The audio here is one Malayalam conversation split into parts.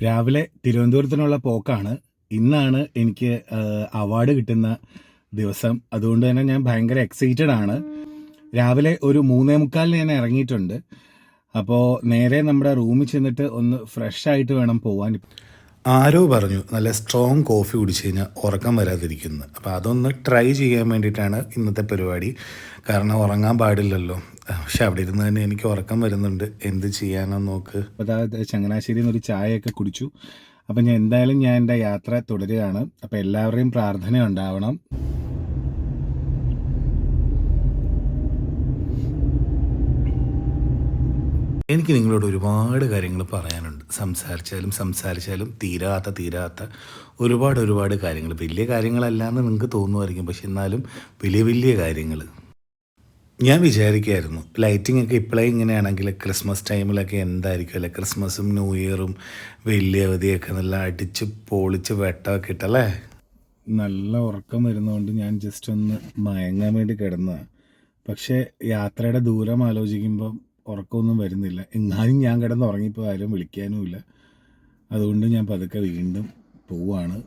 രാവിലെ തിരുവനന്തപുരത്തിനുള്ള പോക്കാണ്. ഇന്നാണ് എനിക്ക് അവാർഡ് കിട്ടുന്ന ദിവസം. അതുകൊണ്ട് തന്നെ ഞാൻ ഭയങ്കര എക്സൈറ്റഡ് ആണ്. രാവിലെ ഒരു 3:45 ഞാൻ ഇറങ്ങിയിട്ടുണ്ട്. അപ്പോൾ നേരെ നമ്മുടെ റൂമിൽ ചെന്നിട്ട് ഒന്ന് ഫ്രഷ് ആയിട്ട് വേണം പോവാൻ. ആരോ പറഞ്ഞു നല്ല സ്ട്രോങ് കോഫി കുടിച്ച് കഴിഞ്ഞാൽ ഉറക്കം വരാതിരിക്കുന്നത്. അപ്പോൾ അതൊന്ന് ട്രൈ ചെയ്യാൻ വേണ്ടിയിട്ടാണ് ഇന്നത്തെ പരിപാടി. കാരണം ഉറങ്ങാൻ പാടില്ലല്ലോ. പക്ഷെ അവിടെ ഇരുന്ന് തന്നെ എനിക്ക് ഉറക്കം വരുന്നുണ്ട്. എന്ത് ചെയ്യാനെന്ന് നോക്ക്. അപ്പോൾ ചങ്ങനാശ്ശേരിയിൽ നിന്ന് ഒരു ചായയൊക്കെ കുടിച്ചു. അപ്പം ഞാൻ എൻ്റെ യാത്ര തുടരുകയാണ്. അപ്പോൾ എല്ലാവരുടെയും പ്രാർത്ഥന ഉണ്ടാവണം. എനിക്ക് നിങ്ങളോട് ഒരുപാട് കാര്യങ്ങൾ പറയാനുണ്ട്. സംസാരിച്ചാലും തീരാത്ത ഒരുപാട് കാര്യങ്ങൾ. വലിയ കാര്യങ്ങളല്ലാന്ന് നിങ്ങൾക്ക് തോന്നുമായിരിക്കും, പക്ഷെ എന്നാലും വലിയ കാര്യങ്ങൾ. ഞാൻ വിചാരിക്കുമായിരുന്നു ലൈറ്റിംഗ് ഒക്കെ ഇപ്പോഴേ ഇങ്ങനെയാണെങ്കിൽ ക്രിസ്മസ് ടൈമിലൊക്കെ എന്തായിരിക്കും അല്ലേ, ക്രിസ്മസും ന്യൂ ഇയറും വലിയ അവധിയൊക്കെ നല്ല അടിച്ച് പൊളിച്ച് വെട്ടമൊക്കെ ഇട്ടല്ലേ. നല്ല ഉറക്കം വരുന്നതുകൊണ്ട് ഞാൻ ജസ്റ്റ് ഒന്ന് മയങ്ങാൻ വേണ്ടി കിടന്നതാണ്. പക്ഷേ യാത്രയുടെ ദൂരം ആലോചിക്കുമ്പോൾ ഉറക്കമൊന്നും വരുന്നില്ല. എങ്ങാനും ഞാൻ കിടന്ന് ഉറങ്ങിപ്പോൾ ആരും വിളിക്കാനുമില്ല. അതുകൊണ്ട് ഞാൻ പതുക്കെ വീണ്ടും പോവുകയാണ്.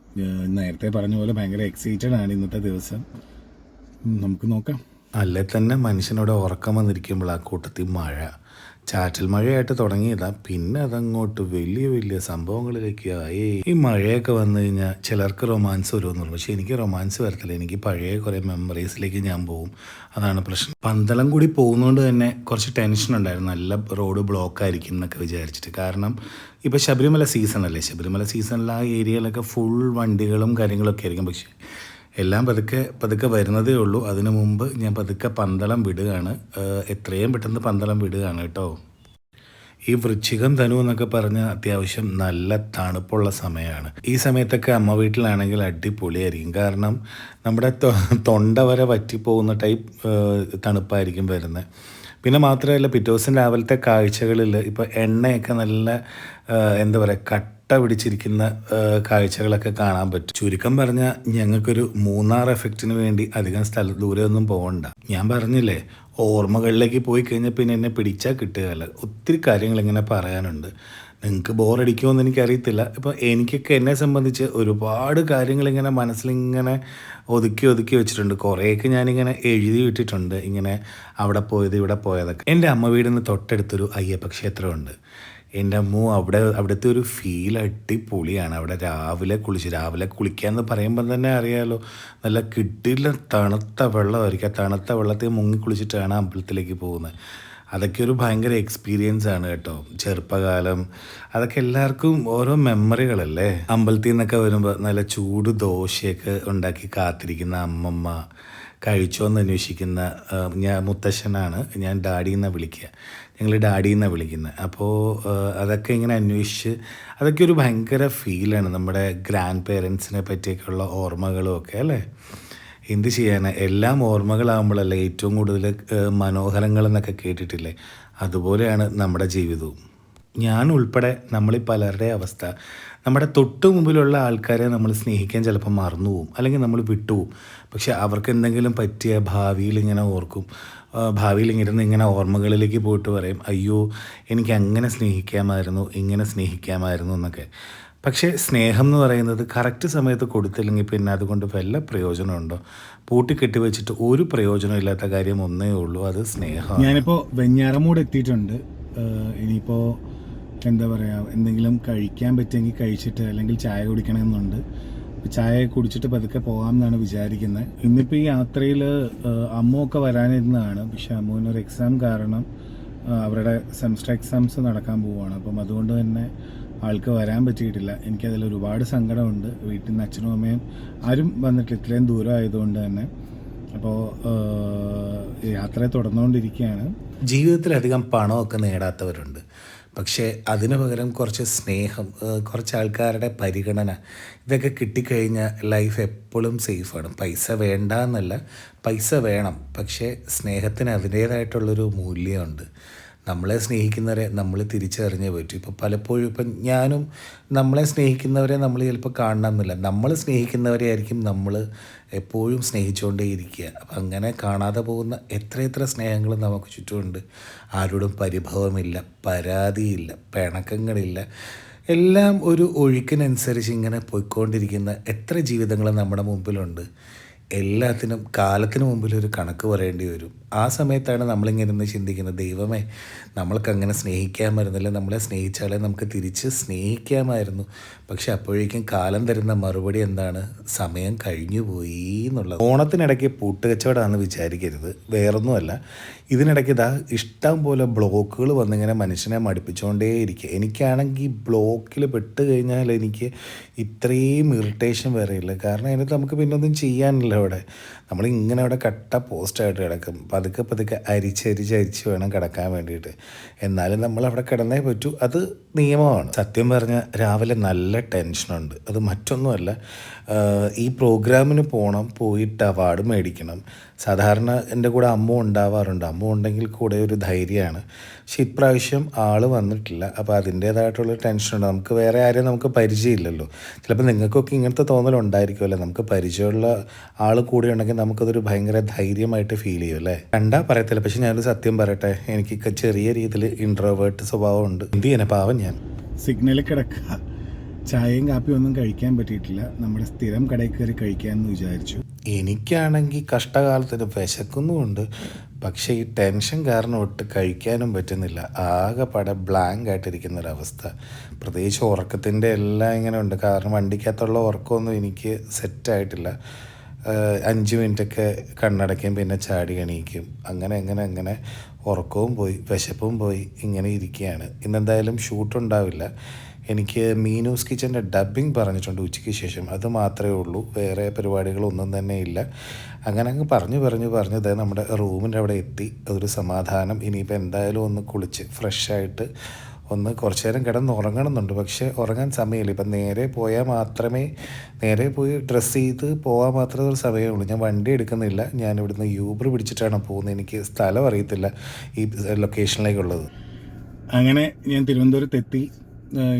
നേരത്തെ പറഞ്ഞ പോലെ ഭയങ്കര എക്സൈറ്റഡ് ആണ് ഇന്നത്തെ ദിവസം. നമുക്ക് നോക്കാം. അല്ലേ തന്നെ മനുഷ്യനോട് ഉറക്കം വന്നിരിക്കുമ്പോൾ ആ കൂട്ടത്തിൽ മഴ, ചാറ്റൽ മഴയായിട്ട് തുടങ്ങിയതാ, പിന്നെ അതങ്ങോട്ട് വലിയ സംഭവങ്ങളിലേക്ക് ആയി. ഈ മഴയൊക്കെ വന്നു കഴിഞ്ഞാൽ ചിലർക്ക് റൊമാൻസ് വരുമെന്നുള്ളൂ, പക്ഷെ എനിക്ക് റൊമാൻസ് വരത്തില്ല. എനിക്ക് പഴയ കുറേ മെമ്മറീസിലേക്ക് ഞാൻ പോകും. അതാണ് പ്രശ്നം. പന്തളം കൂടി പോകുന്നതുകൊണ്ട് തന്നെ കുറച്ച് ടെൻഷൻ ഉണ്ടായിരുന്നു, നല്ല റോഡ് ബ്ലോക്ക് ആയിരിക്കും എന്നൊക്കെ വിചാരിച്ചിട്ട്. കാരണം ഇപ്പോൾ ശബരിമല സീസണല്ലേ, ശബരിമല സീസണിൽ ആ ഏരിയയിലൊക്കെ ഫുൾ വണ്ടികളും കാര്യങ്ങളൊക്കെ ആയിരിക്കും. പക്ഷേ എല്ലാം പതുക്കെ വരുന്നതേ ഉള്ളൂ. അതിനു മുമ്പ് ഞാൻ പതുക്കെ പന്തളം വിടുകയാണ്. എത്രയും പെട്ടെന്ന് പന്തളം വിടുകയാണ് കേട്ടോ. ഈ വൃശ്ചികം ധനു എന്നൊക്കെ പറഞ്ഞാൽ അത്യാവശ്യം നല്ല തണുപ്പുള്ള സമയമാണ്. ഈ സമയത്തൊക്കെ അമ്മ വീട്ടിലാണെങ്കിൽ അടിപൊളിയായിരിക്കും. കാരണം നമ്മുടെ തൊണ്ട വരെ വറ്റിപ്പോകുന്ന ടൈപ്പ് തണുപ്പായിരിക്കും വരുന്നത്. പിന്നെ മാത്രമല്ല പിറ്റേ ദിവസം രാവിലത്തെ കാഴ്ചകളിൽ ഇപ്പോൾ എണ്ണയൊക്കെ നല്ല എന്താ പറയുക കട്ട പിടിച്ചിരിക്കുന്ന കാഴ്ചകളൊക്കെ കാണാൻ പറ്റും. ചുരുക്കം പറഞ്ഞാൽ ഞങ്ങൾക്കൊരു മൂന്നാർ എഫക്റ്റിന് വേണ്ടി അധികം ദൂരെയൊന്നും പോകണ്ട. ഞാൻ പറഞ്ഞില്ലേ, ഓർമ്മകളിലേക്ക് പോയി കഴിഞ്ഞാൽ പിന്നെ എന്നെ പിടിച്ചാൽ കിട്ടുകയല്ല. ഒത്തിരി കാര്യങ്ങൾ ഇങ്ങനെ പറയാനുണ്ട്. നിങ്ങൾക്ക് ബോറടിക്കുമോയെന്ന് എനിക്കറിയത്തില്ല. ഇപ്പോൾ എനിക്കൊക്കെ എന്നെ സംബന്ധിച്ച് ഒരുപാട് കാര്യങ്ങളിങ്ങനെ മനസ്സിലിങ്ങനെ ഒതുക്കി വെച്ചിട്ടുണ്ട്. കുറേയൊക്കെ ഞാനിങ്ങനെ എഴുതി വിട്ടിട്ടുണ്ട്, ഇങ്ങനെ അവിടെ പോയത് ഇവിടെ പോയതൊക്കെ. എൻ്റെ അമ്മ വീടിന് തൊട്ടടുത്തൊരു അയ്യപ്പ ക്ഷേത്രമുണ്ട്. എൻ്റെ അമ്മ അവിടുത്തെ ഒരു ഫീൽ അടിപൊളിയാണ്. അവിടെ രാവിലെ കുളിക്കാമെന്ന് പറയുമ്പോൾ തന്നെ അറിയാമല്ലോ, നല്ല കിട്ടില്ല തണുത്ത വെള്ളമായിരിക്കും. ആ തണുത്ത വെള്ളത്തിൽ മുങ്ങി കുളിച്ചിട്ടാണ് അമ്പലത്തിലേക്ക് പോകുന്നത്. അതൊക്കെ ഒരു ഭയങ്കര എക്സ്പീരിയൻസ് ആണ് കേട്ടോ. ചെറുപ്പകാലം അതൊക്കെ എല്ലാവർക്കും ഓരോ മെമ്മറികളല്ലേ. അമ്പലത്തിൽ നിന്നൊക്കെ വരുമ്പോൾ നല്ല ചൂട് ദോശയൊക്കെ ഉണ്ടാക്കി കാത്തിരിക്കുന്ന അമ്മമ്മ, കഴിച്ചോന്ന് അന്വേഷിക്കുന്ന മുത്തശ്ശനാണ്. ഞാൻ ഡാഡിയെന്നാണ് വിളിക്കുക, ഞങ്ങൾ ഡാഡിയെന്നാണ് വിളിക്കുന്നത്. അപ്പോൾ അതൊക്കെ ഇങ്ങനെ അന്വേഷിച്ച് അതൊക്കെ ഒരു ഭയങ്കര ഫീലാണ്. നമ്മുടെ ഗ്രാൻഡ് പേരൻസിനെ പറ്റിയൊക്കെയുള്ള ഓർമ്മകളും ഒക്കെ അല്ലേ. എന്ത് ചെയ്യാനാണ്, എല്ലാം ഓർമ്മകളാകുമ്പോഴല്ലേ ഏറ്റവും കൂടുതൽ മനോഹരങ്ങളെന്നൊക്കെ കേട്ടിട്ടില്ലേ. അതുപോലെയാണ് നമ്മുടെ ജീവിതവും. ഞാൻ ഉൾപ്പെടെ നമ്മളീ പലരുടെ അവസ്ഥ, നമ്മുടെ തൊട്ടു മുമ്പിലുള്ള ആൾക്കാരെ നമ്മൾ സ്നേഹിക്കാൻ ചിലപ്പോൾ മറന്നു പോവും, അല്ലെങ്കിൽ നമ്മൾ വിട്ടുപോകും. പക്ഷെ അവർക്ക് എന്തെങ്കിലും പറ്റിയ ഭാവിയിൽ ഇങ്ങനെ ഓർക്കും. ഭാവിയിൽ ഇങ്ങനെ ഓർമ്മകളിലേക്ക് പോയിട്ട് പറയും, അയ്യോ എനിക്ക് അങ്ങനെ സ്നേഹിക്കാമായിരുന്നു, ഇങ്ങനെ സ്നേഹിക്കാമായിരുന്നു എന്നൊക്കെ. പക്ഷേ സ്നേഹം എന്ന് പറയുന്നത് കറക്റ്റ് സമയത്ത് കൊടുത്തില്ലെങ്കിൽ പിന്നെ അതുകൊണ്ട് വല്ല പ്രയോജനമുണ്ടോ? പൂട്ടിക്കെട്ടി വെച്ചിട്ട് ഒരു പ്രയോജനമില്ലാത്ത കാര്യം ഒന്നേ ഉള്ളൂ, അത് സ്നേഹം. ഞാനിപ്പോൾ വെഞ്ഞാറമൂട് എത്തിയിട്ടുണ്ട്. ഇനിയിപ്പോൾ എന്താ പറയുക, എന്തെങ്കിലും കഴിക്കാൻ പറ്റുമെങ്കിൽ കഴിച്ചിട്ട്, അല്ലെങ്കിൽ ചായ കുടിക്കണമെന്നുണ്ട്. ചായ കുടിച്ചിട്ട് പതുക്കെ പോകാമെന്നാണ് വിചാരിക്കുന്നത്. ഇന്നിപ്പോൾ ഈ യാത്രയിൽ അമ്മുവൊക്കെ വരാനിരുന്നതാണ്. പക്ഷെ അമ്മുവിനൊരു എക്സാം കാരണം അവരുടെ സെമസ്റ്റർ എക്സാംസ് നടക്കാൻ പോവുകയാണ്. അപ്പം അതുകൊണ്ട് തന്നെ ആൾക്ക് വരാൻ പറ്റിയിട്ടില്ല. എനിക്കതിൽ ഒരുപാട് സങ്കടമുണ്ട്. വീട്ടിൽ നിന്ന് അച്ഛനും അമ്മയും ആരും വന്നിട്ടില്ല, ഇത്രയും ദൂരം ആയതുകൊണ്ട് തന്നെ. അപ്പോൾ യാത്ര തുടർന്നുകൊണ്ടിരിക്കുകയാണ്. ജീവിതത്തിലധികം പണമൊക്കെ നേടാത്തവരുണ്ട്, പക്ഷേ അതിനു പകരം കുറച്ച് സ്നേഹം, കുറച്ച് ആൾക്കാരുടെ പരിഗണന, ഇതൊക്കെ കിട്ടിക്കഴിഞ്ഞാൽ ലൈഫ് എപ്പോഴും സേഫാണ്. പൈസ വേണ്ട എന്നല്ല, പൈസ വേണം, പക്ഷേ സ്നേഹത്തിന് അതിൻ്റേതായിട്ടുള്ളൊരു മൂല്യമുണ്ട്. നമ്മളെ സ്നേഹിക്കുന്നവരെ നമ്മൾ തിരിച്ചറിഞ്ഞേ പറ്റൂ. ഇപ്പോൾ പലപ്പോഴും ഞാനും നമ്മളെ സ്നേഹിക്കുന്നവരെ നമ്മൾ ചിലപ്പോൾ കാണണമെന്നില്ല, നമ്മൾ സ്നേഹിക്കുന്നവരെ ആയിരിക്കും നമ്മൾ എപ്പോഴും സ്നേഹിച്ചുകൊണ്ടേയിരിക്കുക. അപ്പം അങ്ങനെ കാണാതെ പോകുന്ന എത്ര സ്നേഹങ്ങൾ നമുക്ക് ചുറ്റുമുണ്ട്. ആരോടും പരിഭവമില്ല, പരാതിയില്ല, പിണക്കങ്ങളില്ല. എല്ലാം ഒരു ഒഴുക്കിനനുസരിച്ച് ഇങ്ങനെ പോയിക്കൊണ്ടിരിക്കുന്ന എത്ര ജീവിതങ്ങൾ നമ്മുടെ മുമ്പിലുണ്ട്. എല്ലാത്തിനും കാലത്തിന് മുമ്പിൽ ഒരു കണക്ക് പറയേണ്ടി വരും. ആ സമയത്താണ് നമ്മളിങ്ങനെ ഇരുന്ന് ചിന്തിക്കുന്നത്, ദൈവമേ നമ്മൾക്കങ്ങനെ സ്നേഹിക്കാമായിരുന്നില്ല, നമ്മളെ സ്നേഹിച്ചാലേ നമുക്ക് തിരിച്ച് സ്നേഹിക്കാമായിരുന്നു. പക്ഷെ അപ്പോഴേക്കും കാലം തരുന്ന മറുപടി എന്താണ്? സമയം കഴിഞ്ഞു പോയി എന്നുള്ളത്. ഓണത്തിനിടയ്ക്ക് പൂട്ടുകച്ചവടമാണെന്ന് വിചാരിക്കരുത്, വേറൊന്നുമല്ല. ഇതിനിടയ്ക്ക് ഇഷ്ടം പോലെ ബ്ലോക്കുകൾ വന്നിങ്ങനെ മനുഷ്യനെ മടുപ്പിച്ചുകൊണ്ടേയിരിക്കുക. എനിക്കാണെങ്കിൽ ബ്ലോക്കിൽ പെട്ട് കഴിഞ്ഞാൽ എനിക്ക് ഇത്രയും ഇറിറ്റേഷൻ വരെയില്ല. കാരണം അതിനകത്ത് നമുക്ക് പിന്നെ ഒന്നും ചെയ്യാനില്ല. അവിടെ നമ്മളിങ്ങനെ അവിടെ കട്ട പോസ്റ്റായിട്ട് കിടക്കും. പതുക്കെ അരിച്ച് വേണം കിടക്കാൻ വേണ്ടിയിട്ട്. എന്നാലും നമ്മളവിടെ കിടന്നേ പറ്റൂ, അത് നിയമമാണ്. സത്യം പറഞ്ഞാൽ രാവിലെ നല്ല ടെൻഷനുണ്ട്. അത് മറ്റൊന്നുമല്ല, ഈ പ്രോഗ്രാമിന് പോയിട്ട് അവാർഡ് മേടിക്കണം. സാധാരണ എൻ്റെ കൂടെ അമ്മ ഉണ്ടാവാറുണ്ട്, അമ്മ ഉണ്ടെങ്കിൽ കൂടെ ഒരു ധൈര്യമാണ്. പക്ഷെ ഇപ്രാവശ്യം ആൾ വന്നിട്ടില്ല. അപ്പോൾ അതിൻ്റേതായിട്ടുള്ള ടെൻഷനുണ്ട്. നമുക്ക് വേറെ ആരെയും നമുക്ക് പരിചയമില്ലല്ലോ. ചിലപ്പോൾ നിങ്ങൾക്കൊക്കെ ഇങ്ങനത്തെ തോന്നലുണ്ടായിരിക്കുമല്ലേ, നമുക്ക് പരിചയമുള്ള ആൾ കൂടെ ഉണ്ടെങ്കിൽ നമുക്കതൊരു ഭയങ്കര ധൈര്യമായിട്ട് ഫീൽ ചെയ്യും അല്ലേ. കണ്ടാൽ പറയത്തില്ല, പക്ഷെ ഞാനൊരു സത്യം പറയട്ടെ, എനിക്ക് ചെറിയ രീതിയിൽ ഇൻട്രോവേർട്ട് സ്വഭാവമുണ്ട്. എന്ത് ചെയ്യാനാ, പാവം ഞാൻ. സിഗ്നലിൽ കിടക്കുക, ചായയും കാപ്പിയും ഒന്നും കഴിക്കാൻ പറ്റിയിട്ടില്ല. നമ്മുടെ സ്ഥിരം കടയിൽ കയറി കഴിക്കാമെന്ന് വിചാരിച്ചു. എനിക്കാണെങ്കിൽ കഷ്ടകാലത്തിന് വിശക്കുന്നുമുണ്ട്. പക്ഷേ ഈ ടെൻഷൻ കാരണം ഒട്ട് കഴിക്കാനും പറ്റുന്നില്ല. ആകെപ്പാടെ ബ്ലാങ്ക് ആയിട്ടിരിക്കുന്നൊരവസ്ഥ. പ്രത്യേകിച്ച് ഉറക്കത്തിൻ്റെ എല്ലാം ഇങ്ങനെ ഉണ്ട്. കാരണം വണ്ടിക്കകത്തുള്ള ഉറക്കമൊന്നും എനിക്ക് സെറ്റായിട്ടില്ല. 5 മിനിറ്റൊക്കെ കണ്ണടയ്ക്കും, പിന്നെ ചാടി എണീക്കും. അങ്ങനെ ഉറക്കവും പോയി, വിശപ്പും പോയി, ഇങ്ങനെ ഇരിക്കുകയാണ്. ഇന്നെന്തായാലും ഷൂട്ടുണ്ടാവില്ല. എനിക്ക് മീനൂസ് കിച്ചൻ്റെ ഡബ്ബിങ് പറഞ്ഞിട്ടുണ്ട് ഉച്ചയ്ക്ക് ശേഷം. അത് മാത്രമേ ഉള്ളൂ, വേറെ പരിപാടികളൊന്നും തന്നെ ഇല്ല. അങ്ങനെ പറഞ്ഞ് നമ്മുടെ റൂമിൻ്റെ അവിടെ എത്തി. ഒരു സമാധാനം. ഇനിയിപ്പോൾ എന്തായാലും ഒന്ന് കുളിച്ച് ഫ്രഷായിട്ട് ഒന്ന് കുറച്ച് നേരം കിടന്ന് ഉറങ്ങണമെന്നുണ്ട്. പക്ഷേ ഉറങ്ങാൻ സമയമില്ല. ഇപ്പം നേരെ പോയി ഡ്രസ്സ് ചെയ്ത് പോകാൻ മാത്രമേ ഒരു സമയമുള്ളൂ. ഞാൻ വണ്ടി എടുക്കുന്നില്ല, ഞാൻ ഇവിടുന്ന് യൂബർ പിടിച്ചിട്ടാണ് പോകുന്നത്. എനിക്ക് സ്ഥലം അറിയത്തില്ല ഈ ലൊക്കേഷനിലേക്കുള്ളത്. അങ്ങനെ ഞാൻ തിരുവനന്തപുരത്തെത്തി.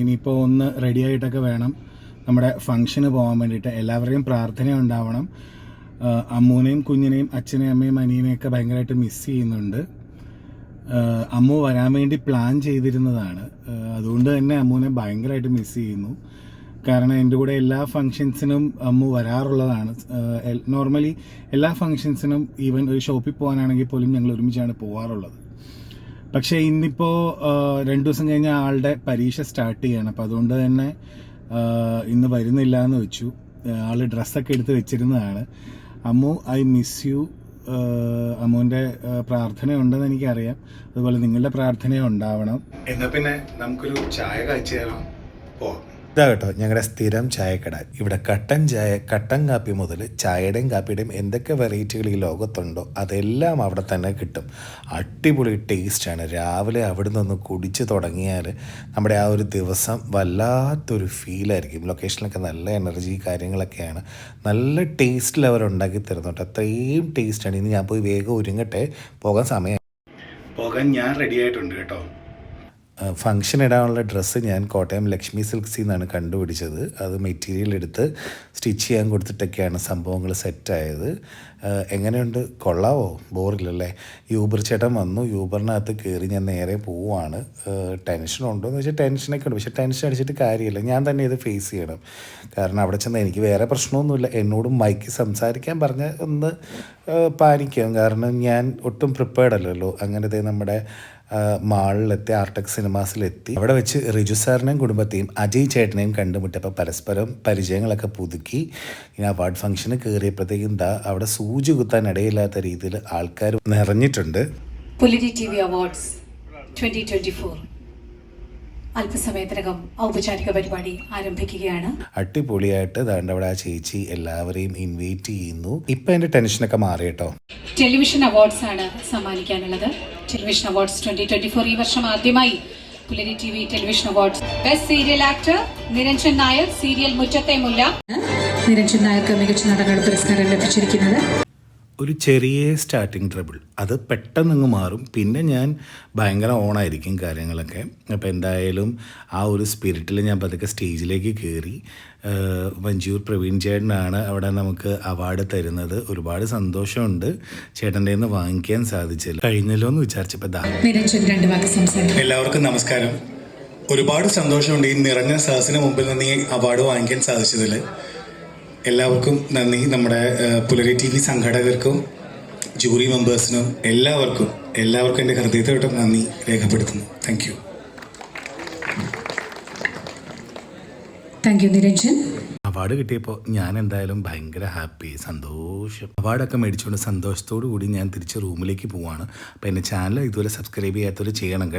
ഇനിയിപ്പോൾ ഒന്ന് റെഡിയായിട്ടൊക്കെ വേണം നമ്മുടെ ഫംഗ്ഷന് പോകാൻ വേണ്ടിയിട്ട്. എല്ലാവരുടെയും പ്രാർത്ഥന ഉണ്ടാവണം. അമ്മൂനെയും കുഞ്ഞിനെയും അച്ഛനെയും അമ്മയും അനിയനെയൊക്കെ ഭയങ്കരമായിട്ട് മിസ് ചെയ്യുന്നുണ്ട്. അമ്മു വരാൻ വേണ്ടി പ്ലാൻ ചെയ്തിരുന്നതാണ്. അതുകൊണ്ട് തന്നെ അമ്മൂനെ ഭയങ്കരമായിട്ട് മിസ് ചെയ്യുന്നു. കാരണം എൻ്റെ കൂടെ എല്ലാ ഫങ്ഷൻസിനും അമ്മു വരാറുള്ളതാണ്. നോർമലി എല്ലാ ഫങ്ഷൻസിനും, ഈവൻ ഒരു ഷോപ്പിൽ പോകാനാണെങ്കിൽ പോലും ഞങ്ങൾ ഒരുമിച്ചാണ് പോകാറുള്ളത്. പക്ഷേ ഇന്നിപ്പോൾ 2 ദിവസം കഴിഞ്ഞ ആളുടെ പരീക്ഷ സ്റ്റാർട്ട് ചെയ്യണം. അപ്പോൾ അതുകൊണ്ട് തന്നെ ഇന്ന് വരുന്നില്ല എന്ന് വെച്ചു. ആൾ ഡ്രസ്സൊക്കെ എടുത്ത് വെച്ചിരുന്നതാണ്. Ammu, I miss you. അമ്മുവിൻ്റെ പ്രാർത്ഥന ഉണ്ടെന്ന് എനിക്കറിയാം. അതുപോലെ നിങ്ങളുടെ പ്രാർത്ഥനയും ഉണ്ടാവണം. എന്നാൽ പിന്നെ നമുക്കൊരു ചായ കാഴ്ച തരാം, പോവാം. ഇതാ കേട്ടോ ഞങ്ങളുടെ സ്ഥിരം ചായക്കട. ഇവിടെ കട്ടൻ ചായ, കട്ടൻ കാപ്പി മുതൽ ചായയുടെയും കാപ്പിയുടെയും എന്തൊക്കെ വെറൈറ്റികൾ ഈ ലോകത്തുണ്ടോ അതെല്ലാം അവിടെ തന്നെ കിട്ടും. അടിപൊളി ടേസ്റ്റാണ്. രാവിലെ അവിടെ നിന്ന് കുടിച്ച് തുടങ്ങിയാൽ നമ്മുടെ ആ ഒരു ദിവസം വല്ലാത്തൊരു ഫീലായിരിക്കും. ലൊക്കേഷനിലൊക്കെ നല്ല എനർജി കാര്യങ്ങളൊക്കെയാണ്. നല്ല ടേസ്റ്റിൽ അവർ ഉണ്ടാക്കി തരുന്നുണ്ട്. അത്രയും ടേസ്റ്റാണ്. ഇനി ഞാൻ പോയി വേഗം ഒരുങ്ങട്ടെ, പോകാൻ ഞാൻ റെഡി ആയിട്ടുണ്ട് കേട്ടോ. ഫംഗ്ഷൻ ഇടാനുള്ള ഡ്രസ്സ് ഞാൻ കോട്ടയം ലക്ഷ്മി സിൽക്സിൽ നിന്നാണ് കണ്ടുപിടിച്ചത്. അത് മെറ്റീരിയൽ എടുത്ത് സ്റ്റിച്ച് ചെയ്യാൻ കൊടുത്തിട്ടൊക്കെയാണ് സംഭവങ്ങൾ സെറ്റായത്. എങ്ങനെയുണ്ട്, കൊള്ളാവോ? ബോറില്ലല്ലേ? യൂബർ ചേട്ടൻ വന്നു. യൂബറിനകത്ത് കയറി ഞാൻ നേരെ പോവുകയാണ്. ടെൻഷനുണ്ടോ എന്ന് വെച്ചാൽ ടെൻഷനൊക്കെ ഉണ്ട്. പക്ഷേ ടെൻഷൻ അടിച്ചിട്ട് കാര്യമില്ല, ഞാൻ തന്നെ ഇത് ഫേസ് ചെയ്യണം. കാരണം അവിടെ ചെന്ന് എനിക്ക് വേറെ പ്രശ്നമൊന്നുമില്ല. എന്നോട് മൈക്ക് സംസാരിക്കാൻ പറഞ്ഞ ഒന്ന് പാനിക്കാം. കാരണം ഞാൻ ഒട്ടും പ്രിപ്പയർഡ് അല്ലല്ലോ. അങ്ങനത്തെ നമ്മുടെ മാളിലെത്തി, ആർടെക് സിനിമാസിലെത്തി. അവിടെ വെച്ച് റിജു സാറിനെയും കുടുംബത്തെയും അജയ് ചേട്ടനെയും കണ്ടുമുട്ടപ്പോൾ പരസ്പരം പരിചയങ്ങളൊക്കെ പുതുക്കി. ഇനി അവാർഡ് ഫംഗ്ഷന് കയറിയപ്പോഴത്തേക്കും അവിടെ സൂചി കുത്താൻ ഇടയില്ലാത്ത രീതിയിൽ ആൾക്കാർ നിറഞ്ഞിട്ടുണ്ട്. പുലരി TV അവാർഡ്സ് 2024 അല്പസമയത്തിനകം ഔപചാരിക പരിപാടി ആരംഭിക്കുകയാണ്. അടിപൊളിയായിട്ട് അവിടെ ആ ചേച്ചി എല്ലാവരെയും ഇൻവൈറ്റ് ചെയ്യുന്നു. ഇപ്പം എൻ്റെ ടെൻഷനൊക്കെ മാറി കേട്ടോ. ടെലിവിഷൻ അവാർഡ്സ് ആണ് സമ്മാനിക്കാനുള്ളത്. ടെലിവിഷൻ അവാർഡ്സ് 2024 ഈ വർഷം ആദ്യമായി പുലരി TV television awards. Best serial actor Niranjan Nair, serial Muttathe Mulla. Niranjan നായർക്ക് മികച്ച നടനുള്ള പുരസ്കാരം ലഭിച്ചിരിക്കുന്നത്. ഒരു ചെറിയ സ്റ്റാർട്ടിങ് ട്രബിൾ, അത് പെട്ടെന്നങ്ങ് മാറും. പിന്നെ ഞാൻ ഭയങ്കര ഓണായിരിക്കും കാര്യങ്ങളൊക്കെ. അപ്പോൾ എന്തായാലും ആ ഒരു സ്പിരിറ്റിൽ ഞാൻ പതുക്കെ സ്റ്റേജിലേക്ക് കയറി. വഞ്ചൂർ പ്രവീൺ ചേട്ടനാണ് അവിടെ നമുക്ക് അവാർഡ് തരുന്നത്. ഒരുപാട് സന്തോഷമുണ്ട് ചേട്ടൻ്റെ നിന്ന് വാങ്ങിക്കാൻ സാധിച്ചില്ല, കഴിഞ്ഞല്ലോ എന്ന് വിചാരിച്ചപ്പോൾ. എല്ലാവർക്കും നമസ്കാരം. ഒരുപാട് സന്തോഷമുണ്ട് ഈ നിറഞ്ഞ സദസ്സിന് മുമ്പിൽ നിന്ന് ഈ അവാർഡ് വാങ്ങിക്കാൻ സാധിച്ചതിൽ. എല്ലാവർക്കും നന്ദി. നമ്മുടെ പുലരി TV സംഘടകർക്കും ജൂറി മെമ്പേഴ്സിനും എല്ലാവർക്കും എൻ്റെ ഹൃദയത്തോട്ടും നന്ദി രേഖപ്പെടുത്തുന്നു. Thank you. Thank you Niranjan. Award കിട്ടിയപ്പോൾ ഞാൻ എന്തായാലും ഭയങ്കര ഹാപ്പി, സന്തോഷം. അവാർഡൊക്കെ മേടിച്ചുകൊണ്ട് സന്തോഷത്തോടു കൂടി ഞാൻ തിരിച്ച് റൂമിലേക്ക് പോവാണ്. അപ്പോൾ എൻ്റെ ചാനൽ ഇതുപോലെ സബ്സ്ക്രൈബ് ചെയ്യാത്തവർ ചെയ്യണം കേട്ടോ.